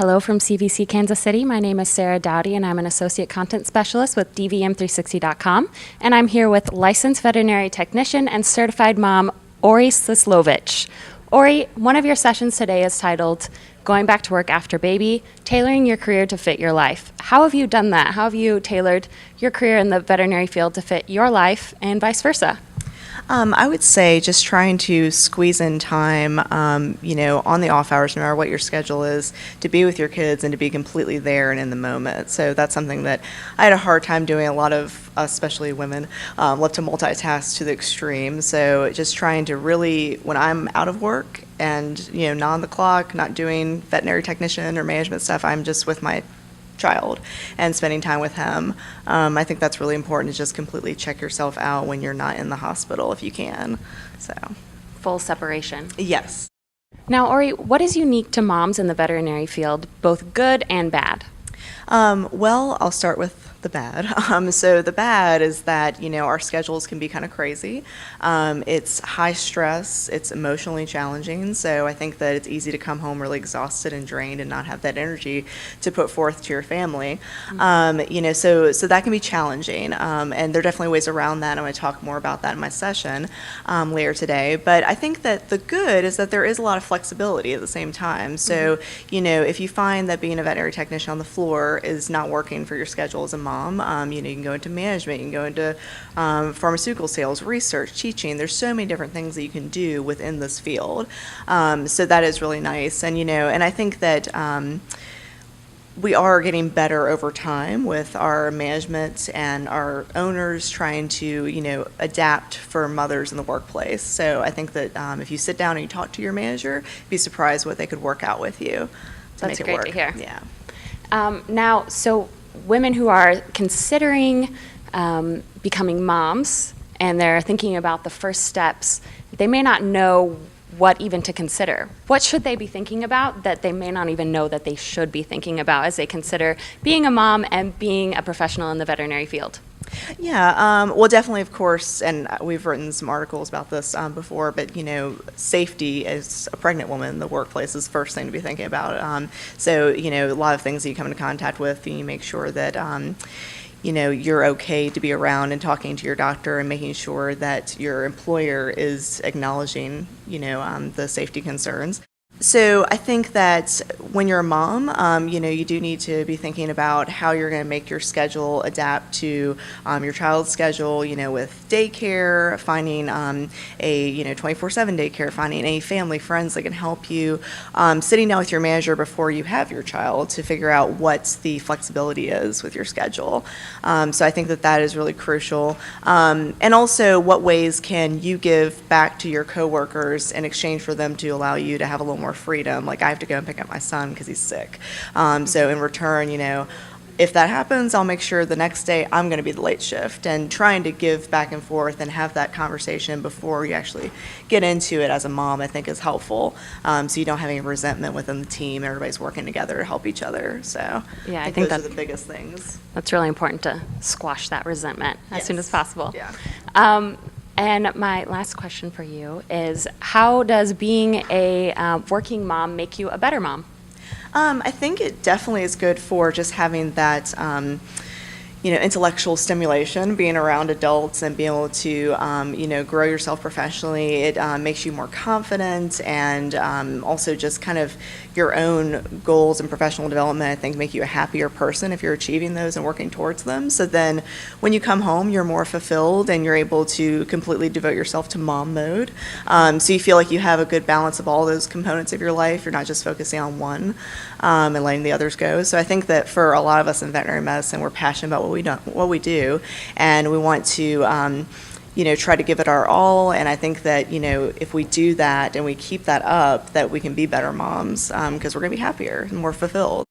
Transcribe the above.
Hello from CVC Kansas City. My name is Sarah Dowdy, and I'm an Associate Content Specialist with DVM360.com. And I'm here with licensed veterinary technician and certified mom, Ori Scislowicz. Ori, one of your sessions today is titled, Going Back to Work After Baby, Tailoring Your Career to Fit Your Life. How have you done that? How have you tailored your career in the veterinary field to fit your life and vice versa? I would say just trying to squeeze in time, on the off hours, no matter what your schedule is, to be with your kids and to be completely there and in the moment. So that's something that I had a hard time doing. A lot of, especially women, love to multitask to the extreme. So just trying to really, when I'm out of work and, not on the clock, not doing veterinary technician or management stuff, I'm just with my child and spending time with him. I think that's really important, to just completely check yourself out when you're not in the hospital if you can. So Full separation. yes. Now, Ori, what is unique to moms in the veterinary field, both good and bad? Well, I'll start with the bad. So the bad is that, our schedules can be kind of crazy. It's high stress, it's emotionally challenging, so I think that it's easy to come home really exhausted and drained and not have that energy to put forth to your family. So that can be challenging, and there are definitely ways around that. I'm going to talk more about that in my session later today. But I think that the good is that there is a lot of flexibility at the same time. So, if you find that being a veterinary technician on the floor is not working for your schedule as a mom, you can go into management, you can go into pharmaceutical sales, research, teaching. There's so many different things that you can do within this field. So that is really nice. And, and I think that we are getting better over time with our management and our owners trying to, adapt for mothers in the workplace. So I think that if you sit down and you talk to your manager, be surprised what they could work out with you to That's make it great work. to hear. Yeah. Now, so women who are considering becoming moms and they're thinking about the first steps, they may not know what even to consider. What should they be thinking about that they may not even know that they should be thinking about as they consider being a mom and being a professional in the veterinary field? Yeah, well, definitely, of course, and we've written some articles about this before, but, safety as a pregnant woman in the workplace is the first thing to be thinking about. So, a lot of things that you come into contact with, you make sure that, you're okay to be around and talking to your doctor and making sure that your employer is acknowledging, the safety concerns. So I think that when you're a mom, you do need to be thinking about how you're going to make your schedule adapt to your child's schedule, with daycare, finding a 24/7 daycare, finding any family, friends that can help you, sitting down with your manager before you have your child to figure out what the flexibility is with your schedule. So I think that is really crucial. And also, what ways can you give back to your coworkers in exchange for them to allow you to have a little more freedom? Like, I have to go and pick up my son because he's sick. So in return, if that happens, I'll make sure the next day I'm going to be the late shift, and trying to give back and forth and have that conversation before you actually get into it as a mom, I think, is helpful. So you don't have any resentment within the team. Everybody's working together to help each other. So Yeah, I think those are the biggest things. That's really important, to squash that resentment as soon as possible. Yeah. And my last question for you is, how does being a working mom make you a better mom? I think it definitely is good for just having that, intellectual stimulation, being around adults and being able to, grow yourself professionally. It makes you more confident, and also just kind of your own goals and professional development, I think, make you a happier person if you're achieving those and working towards them. So then when you come home, you're more fulfilled and you're able to completely devote yourself to mom mode. So you feel like you have a good balance of all those components of your life. You're not just focusing on one and letting the others go. So I think that for a lot of us in veterinary medicine, we're passionate about what we do, and we want to try to give it our all. And I think that, if we do that and we keep that up, that we can be better moms, because we're going to be happier and more fulfilled.